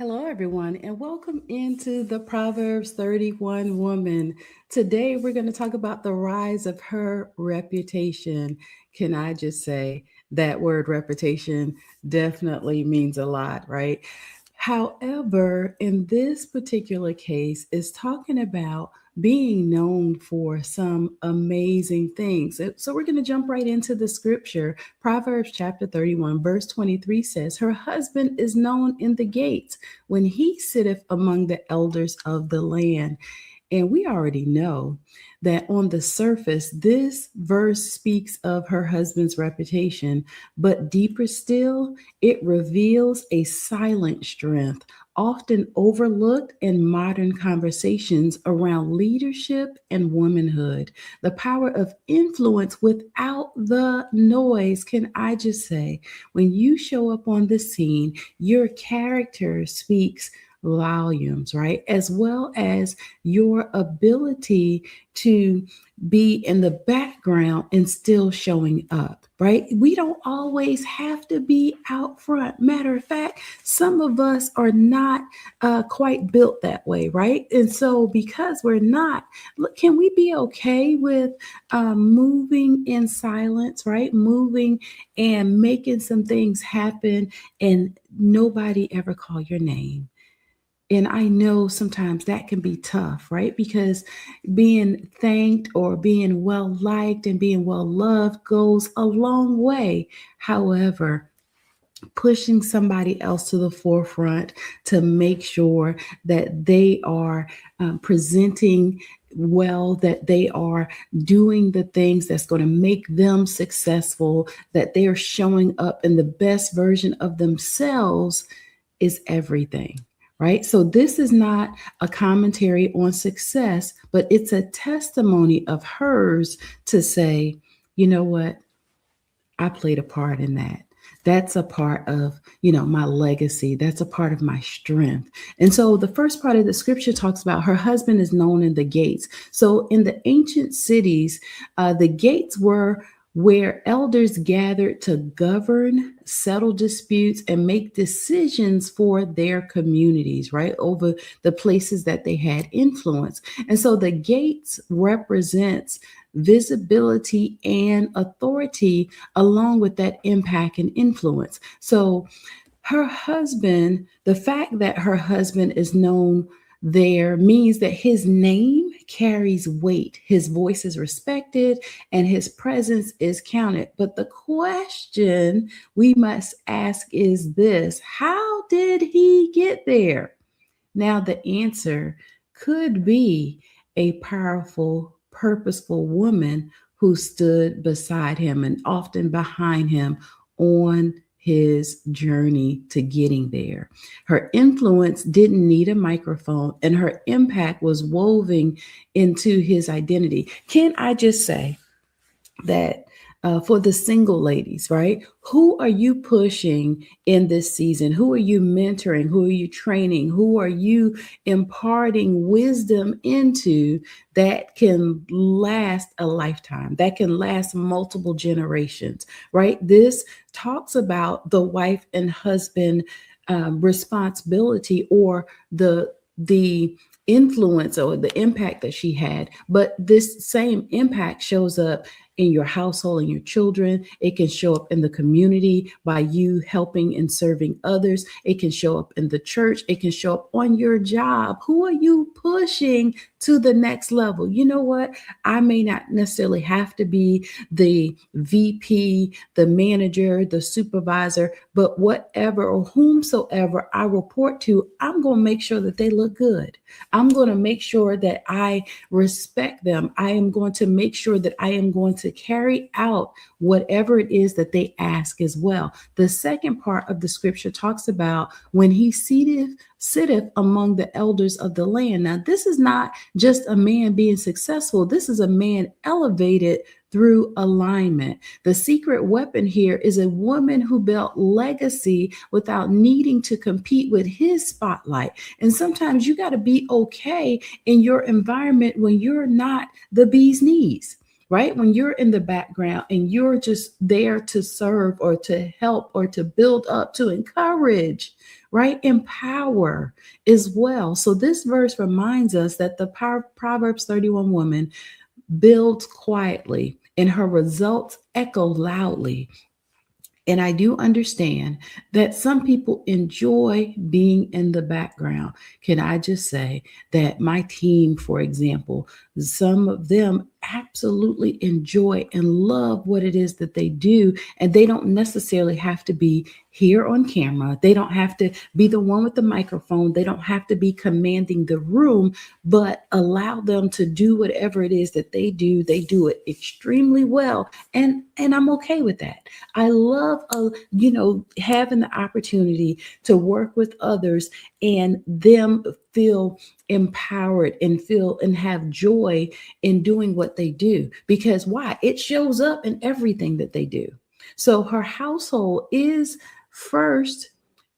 Hello, everyone, and welcome into the Proverbs 31 woman. Today, we're going to talk about the rise of her reputation. Can I just say that word reputation definitely means a lot, right? However, in this particular case, is talking about being known for some amazing things. So we're going to jump right into the scripture. Proverbs chapter 31, verse 23 says, "Her husband is known in the gates when he sitteth among the elders of the land." And we already know that on the surface, this verse speaks of her husband's reputation, but deeper still, it reveals a silent strength, often overlooked in modern conversations around leadership and womanhood. The power of influence without the noise. Can I just say, when you show up on the scene, your character speaks volumes, right? As well as your ability to be in the background and still showing up, right? We don't always have to be out front. Matter of fact, some of us are not quite built that way, right? And so, because we're not, look, can we be okay with moving in silence, right? Moving and making some things happen and nobody ever call your name? And I know sometimes that can be tough, right? Because being thanked or being well liked and being well loved goes a long way. However, pushing somebody else to the forefront to make sure that they are presenting well, that they are doing the things that's going to make them successful, that they are showing up in the best version of themselves is everything. Right. So this is not a commentary on success, but it's a testimony of hers to say, you know what? I played a part in that. That's a part of, my legacy. That's a part of my strength. And so the first part of the scripture talks about her husband is known in the gates. So in the ancient cities, the gates were where elders gathered to govern, settle disputes, and make decisions for their communities, right? Over the places that they had influence. And so the gates represents visibility and authority along with that impact and influence. So her husband, the fact that her husband is known there means that his name carries weight, his voice is respected, and his presence is counted. But the question we must ask is this: how did he get there? Now, the answer could be a powerful, purposeful woman who stood beside him and often behind him on his journey to getting there. Her influence didn't need a microphone, and her impact was woven into his identity. Can I just say that for the single ladies, right? Who are you pushing in this season? Who are you mentoring? Who are you training? Who are you imparting wisdom into that can last a lifetime, that can last multiple generations, right? This talks about the wife and husband responsibility, or the influence or the impact that she had. But this same impact shows up in your household and your children. It can show up in the community by you helping and serving others. It can show up in the church. It can show up on your job. Who are you pushing to the next level? You know what? I may not necessarily have to be the VP, the manager, the supervisor, but whatever or whomsoever I report to, I'm going to make sure that they look good. I'm going to make sure that I respect them. I am going to make sure that I am going to carry out whatever it is that they ask as well. The second part of the scripture talks about when he sitteth among the elders of the land. Now, this is not just a man being successful. This is a man elevated through alignment. The secret weapon here is a woman who built legacy without needing to compete with his spotlight. And sometimes you got to be okay in your environment when you're not the bee's knees. right? When you're in the background and you're just there to serve or to help or to build up, to encourage, right? Empower as well. So this verse reminds us that the Proverbs 31 woman builds quietly and her results echo loudly. And I do understand that some people enjoy being in the background. Can I just say that my team, for example, some of them absolutely enjoy and love what it is that they do. And they don't necessarily have to be here on camera. They don't have to be the one with the microphone. They don't have to be commanding the room, but allow them to do whatever it is that they do. They do it extremely well. And I'm okay with that. I love, having the opportunity to work with others and them feel empowered and feel and have joy in doing what they do. Because why? It shows up in everything that they do. So her household is first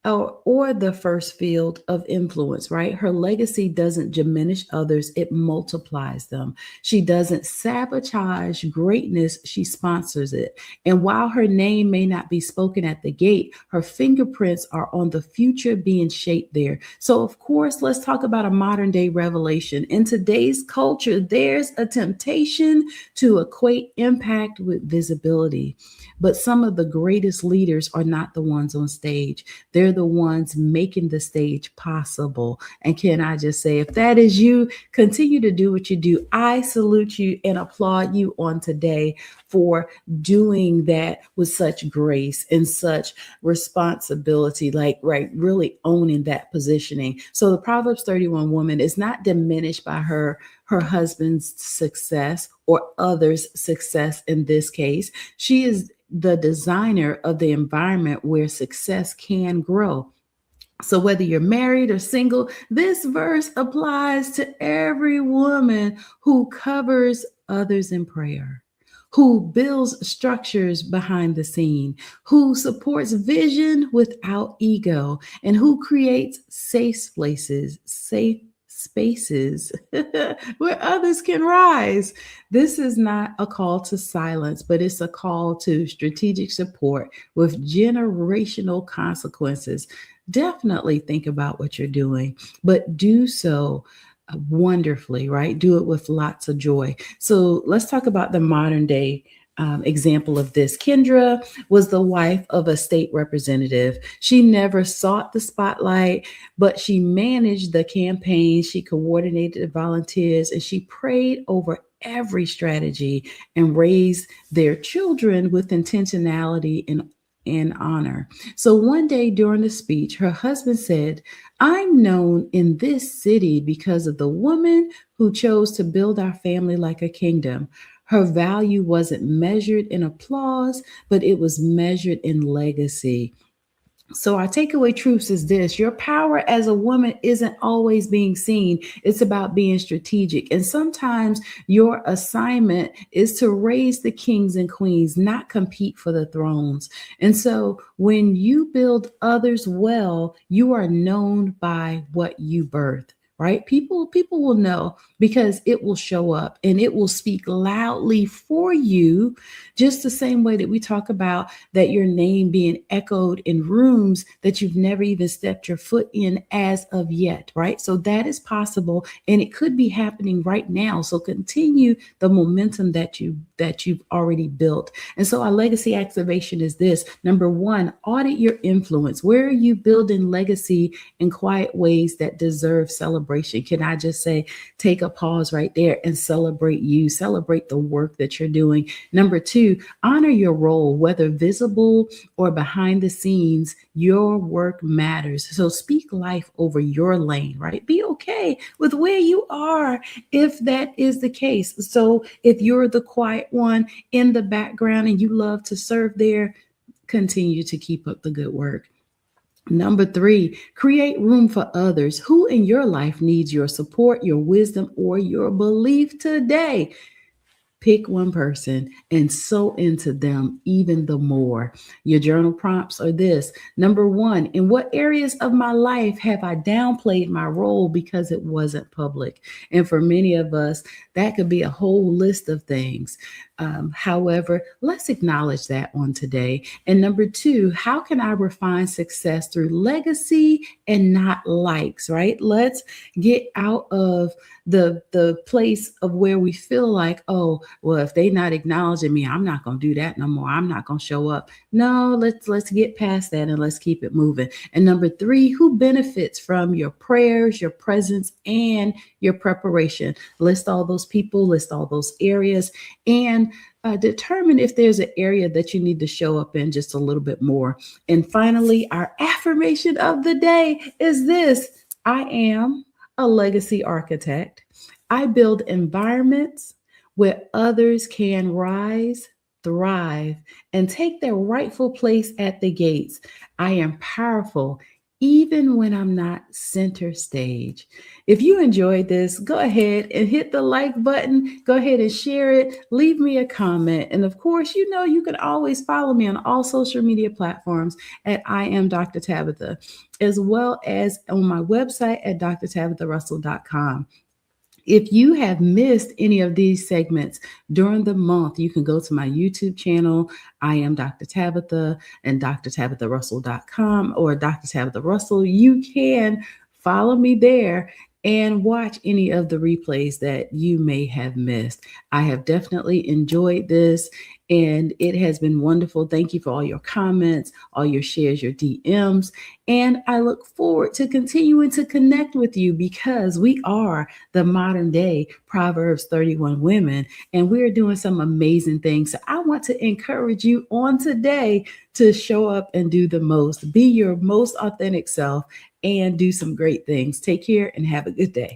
or the first field of influence, right? Her legacy doesn't diminish others, it multiplies them. She doesn't sabotage greatness, she sponsors it. And while her name may not be spoken at the gate, her fingerprints are on the future being shaped there. So, of course, let's talk about a modern day revelation. In today's culture, there's a temptation to equate impact with visibility. But some of the greatest leaders are not the ones on stage. They're the ones making the stage possible. And can I just say, if that is you, continue to do what you do. I salute you and applaud you on today for doing that with such grace and such responsibility, like, right, really owning that positioning. So the Proverbs 31 woman is not diminished by her husband's success or others' success in this case. She is the designer of the environment where success can grow. So, whether you're married or single, this verse applies to every woman who covers others in prayer, who builds structures behind the scene, who supports vision without ego, and who creates safe spaces where others can rise. This is not a call to silence, but it's a call to strategic support with generational consequences. Definitely think about what you're doing, but do so wonderfully, right? Do it with lots of joy. So let's talk about the modern day example of this. Kendra was the wife of a state representative. She never sought the spotlight, but she managed the campaign, she coordinated the volunteers, and she prayed over every strategy and raised their children with intentionality and honor. So one day during the speech, her husband said, I'm known in this city because of the woman who chose to build our family like a kingdom. Her value wasn't measured in applause, but it was measured in legacy. So, our takeaway truths is this: your power as a woman isn't always being seen, it's about being strategic. And sometimes your assignment is to raise the kings and queens, not compete for the thrones. And so, when you build others well, you are known by what you birth. Right? People will know because it will show up and it will speak loudly for you, just the same way that we talk about that your name being echoed in rooms that you've never even stepped your foot in as of yet, right? So that is possible and it could be happening right now. So continue the momentum that you've already built. And so our legacy activation is this. Number one, audit your influence. Where are you building legacy in quiet ways that deserve celebration? Can I just say, take a pause right there and celebrate you, celebrate the work that you're doing. Number two, honor your role, whether visible or behind the scenes, your work matters. So speak life over your lane, right? Be okay with where you are if that is the case. So if you're the quiet one in the background and you love to serve there, continue to keep up the good work. Number three, create room for others. Who in your life needs your support, your wisdom, or your belief today? Pick one person and sow into them even the more. Your journal prompts are this. Number one, in what areas of my life have I downplayed my role because it wasn't public? And for many of us, that could be a whole list of things. However, let's acknowledge that on today. And number two, how can I refine success through legacy and not likes, right? Let's get out of the place of where we feel like, oh, well, if they not acknowledging me, I'm not gonna do that no more. I'm not gonna show up. No, let's get past that and let's keep it moving. And number three, who benefits from your prayers, your presence, and your preparation? List all those people, list all those areas, and determine if there's an area that you need to show up in just a little bit more. And finally, our affirmation of the day is this. I am a legacy architect. I build environments where others can rise, thrive, and take their rightful place at the gates. I am powerful even when I'm not center stage. If you enjoyed this, go ahead and hit the like button. Go ahead and share it. Leave me a comment. And of course, you know you can always follow me on all social media platforms at I am Dr. Tabitha, as well as on my website at drtabitharussell.com. If you have missed any of these segments during the month, you can go to my YouTube channel, I am Dr. Tabitha, and drtabitharussell.com or Dr. Tabitha Russell. You can follow me there and watch any of the replays that you may have missed. I have definitely enjoyed this and it has been wonderful. Thank you for all your comments, all your shares, your DMs. And I look forward to continuing to connect with you because we are the modern day Proverbs 31 women, and we're doing some amazing things. So I want to encourage you on today to show up and do the most, be your most authentic self, and do some great things. Take care and have a good day.